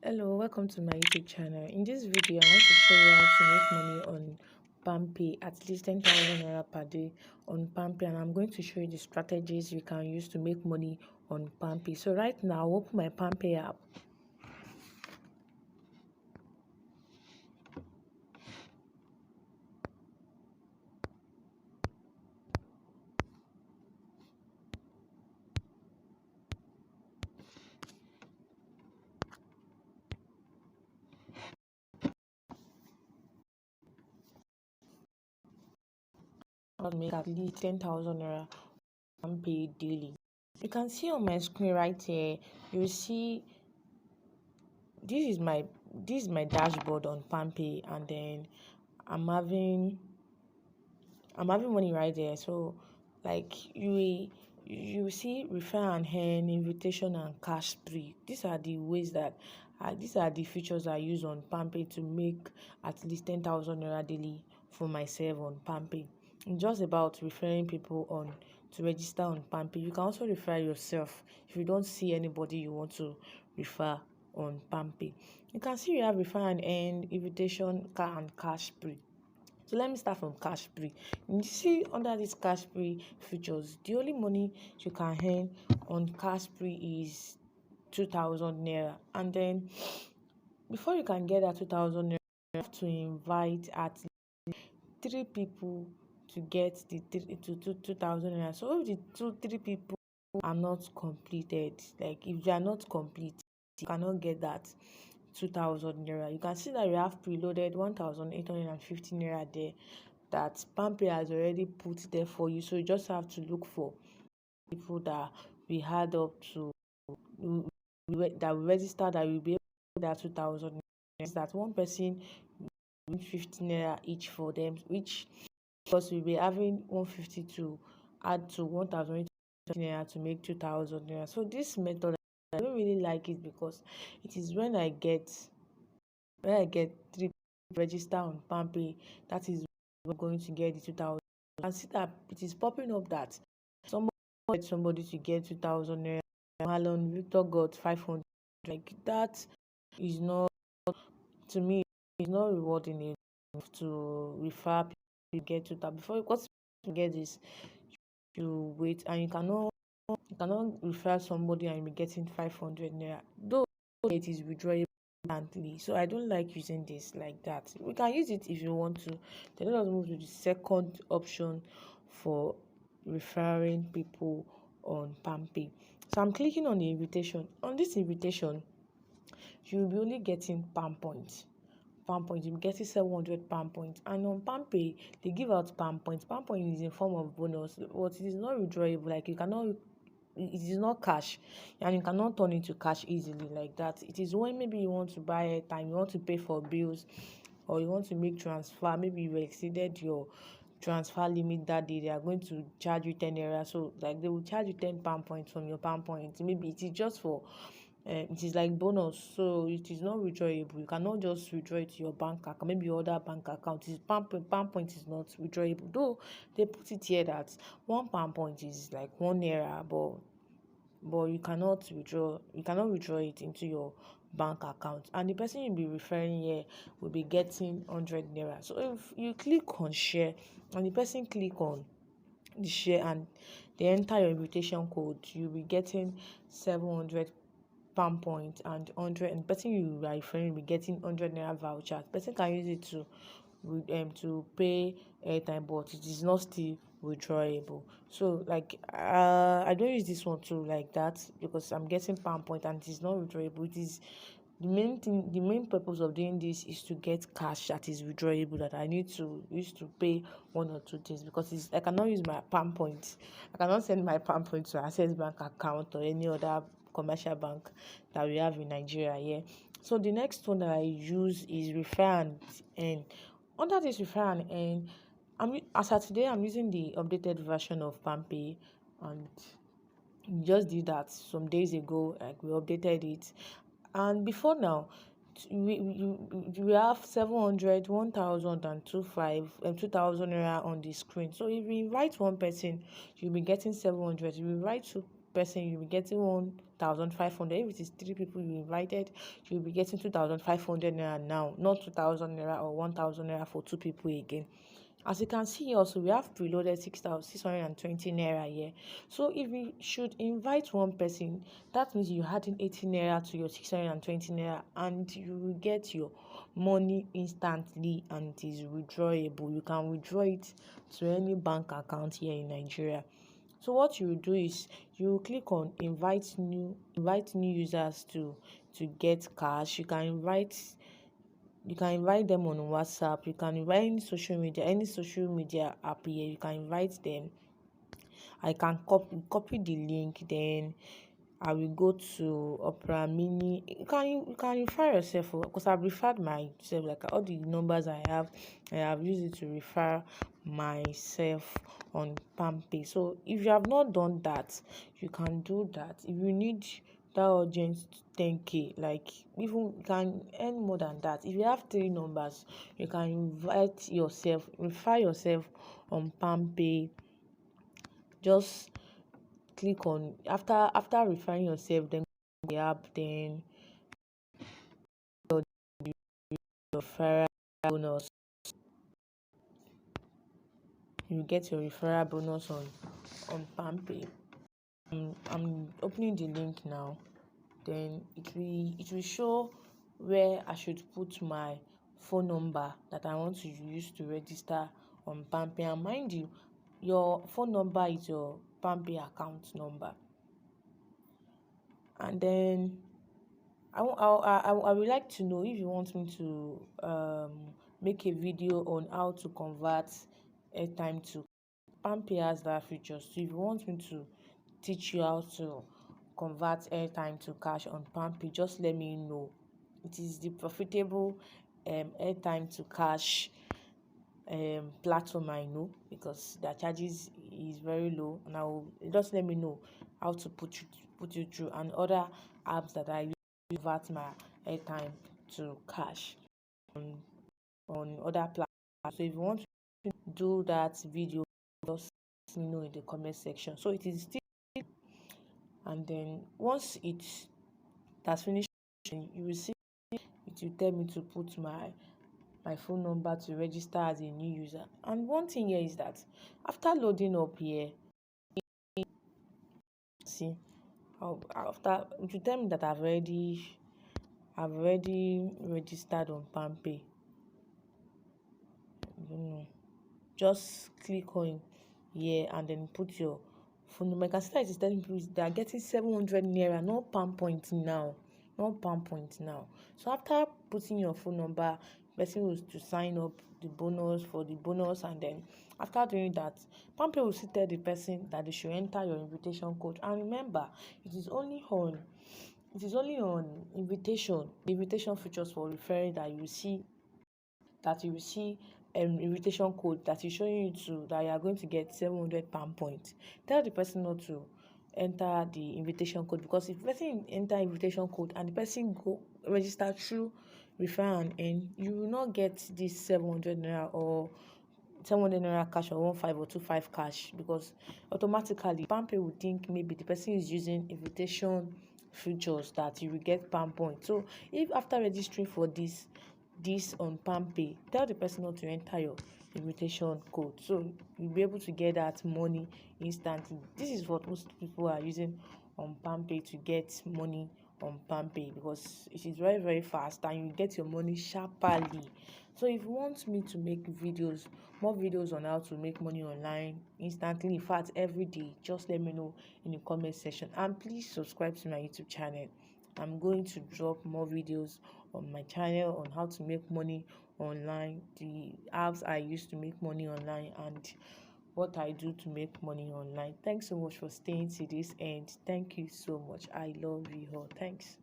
Hello, welcome to my YouTube channel. In this video, I want to show you how to make money on Palmpay, at least 10,000 naira per day on Palmpay, and I'm going to show you the strategies you can use to make money on Palmpay. So right now, I'll open my Palmpay app. I'll make at least 10,000 naira Palmpay daily. You can see on my screen right here, you see this is my dashboard on Palmpay, and then I'm having money right there. So like you see refer and earn, invitation, and cash spree. These are the ways that these are the features I use on Palmpay to make at least 10,000 naira daily for myself on Palmpay. It's just about referring people on to register on Palmpay. You can also refer yourself if you don't see anybody you want to refer on Palmpay. You can see you have refer and earn, invitation, and cash spree. So let me start from cash spree. You see under this cash spree features, the only money you can earn on cash spree is 2,000 naira. And then before you can get that 2,000 naira, you have to invite at least 3 people to get the 2,000 naira. So if the 3 people are not completed, like if they are not complete, you cannot get that 2,000 naira. You can see that we have preloaded 1,850 naira there that Palmpay has already put there for you. So you just have to look for people that we had up to that we registered that will be able to get that 2,000 naira. That one person 50 naira each for them, which because we'll be having 150 to add to 1,850 naira to make 2,000 naira. So this method I don't really like it because it is when I get 3 register on Palmpay, that is we're going to get the 2,000. And see that it is popping up that somebody to get 2,000 naira. Marlon Victor got 500. Like that is not, to me, it's not rewarding enough to refer people to get 2,000. Before you get this, you wait, and you cannot refer somebody and you'll be getting 500 naira. Though it is withdrawable instantly. So I don't like using this like that. We can use it if you want to. Then let us move to the second option for referring people on Palmpay. So I'm clicking on the invitation. On this invitation, you will be only getting palm points. Palm points, you'll be getting 700 palm points. And on Palmpay, they give out palm points. Palm point is in form of bonus, but it is not withdrawable. Like it is not cash, and you cannot turn into cash easily like that. It is when maybe you want to buy airtime, you want to pay for bills, or you want to make transfer. Maybe you exceeded your transfer limit that day, they are going to charge you 10 naira. So like they will charge you 10 palm points from your palm points. Maybe it is just for it is like bonus, so it is not withdrawable. You cannot just withdraw it to your bank account, maybe your other bank account. Is palm point is not withdrawable, though they put it here that one palm point is like 1 naira, but you cannot withdraw it into your bank account, and the person you'll be referring here will be getting 100 naira. So if you click on share and the person click on the share and they enter your invitation code, you'll be getting 700 palm point and 100, and the person you are referring will be getting 100 naira voucher. The person can use it to pay airtime, but it is not still withdrawable. So like I don't use this one too like that because I'm getting palm point and it is not withdrawable. It is the main purpose of doing this is to get cash that is withdrawable, that I need to use to pay one or two things, because I cannot use my palm points. I cannot send my palm points to Access Bank account or any other commercial bank that we have in Nigeria here. So the next one that I use is refer and earn. Under this refer and earn, as of today, I'm using the updated version of Palmpay, and just did that some days ago. Like we updated it, and before now, we have 700, 1,000, and 2,000 naira on the screen. So if you invite one person, you'll be getting 700. If you invite two person, you'll be getting 1,500. If it is 3 people you invited, you'll be getting 2,500 naira now, not 2,000 naira or 1,000 naira for 2 people again. As you can see also, we have preloaded 6,620 naira here. So if we should invite one person, that means you're adding 80 naira to your 620 naira, and you will get your money instantly, and it is withdrawable. You can withdraw it to any bank account here in Nigeria. So what you will do is you will click on invite new users to get cash. You can invite them on WhatsApp. You can invite any social media app here. You can invite them. I can copy the link, then I will go to Opera Mini. You can refer yourself, because I've referred myself. Like all the numbers I have used it to refer myself on Palmpay. So if you have not done that, you can do that. If you need that urgent 10k, like even you can earn more than that. If you have 3 numbers, you can refer yourself on Palmpay. Just click on after referring yourself, then the app, then your referral bonus. You get your referral bonus on Palmpay. I'm opening the link now. Then it will show where I should put my phone number that I want to use to register on Palmpay. And mind you, your phone number is your Palmpay account number. And then I would like to know if you want me to make a video on how to convert airtime to Palmpay. Has that feature. So if you want me to teach you how to convert airtime to cash on Palmpay, just let me know. It is the profitable airtime to cash platform, I know, because their charges is very low, and I will just let me know how to put you through, and other apps that I use to convert my airtime to cash on other platforms. So if you want to do that video, just let me know in the comment section. So it is still, and then once it has finished, you will see it will tell me to put my phone number to register as a new user. And one thing here is that after loading up here, see, after it will tell me that I've already registered on Palmpay. I don't know. Just click on here and then put your phone number. I can see that it is telling people they are getting 700 naira, not Palm Point now. So after putting your phone number, person was to sign up the bonus, and then after doing that, Palmpay will still tell the person that they should enter your invitation code. And remember, it is only on invitation, the invitation features for referring, that you will see invitation code that is showing you that you are going to get 700 pound points. Tell the person not to enter the invitation code, because if the person enter invitation code and the person go register through refer and earn, you will not get this 700 naira or 700 naira cash or 15 or 25 cash, because automatically Palmpay will think maybe the person is using invitation features that you will get palm point. So if after registering for this on Palmpay, tell the person not to enter your invitation code, so you'll be able to get that money instantly. This is what most people are using on Palmpay to get money on Palmpay, because it is very, very fast and you get your money sharply. So if you want me to make more videos on how to make money online instantly, in fact every day, just let me know in the comment section, and please subscribe to my YouTube channel. I'm going to drop more videos on my channel on how to make money online, the apps I use to make money online, and what I do to make money online. Thanks so much for staying to this end. Thank you so much. I love you all. Thanks.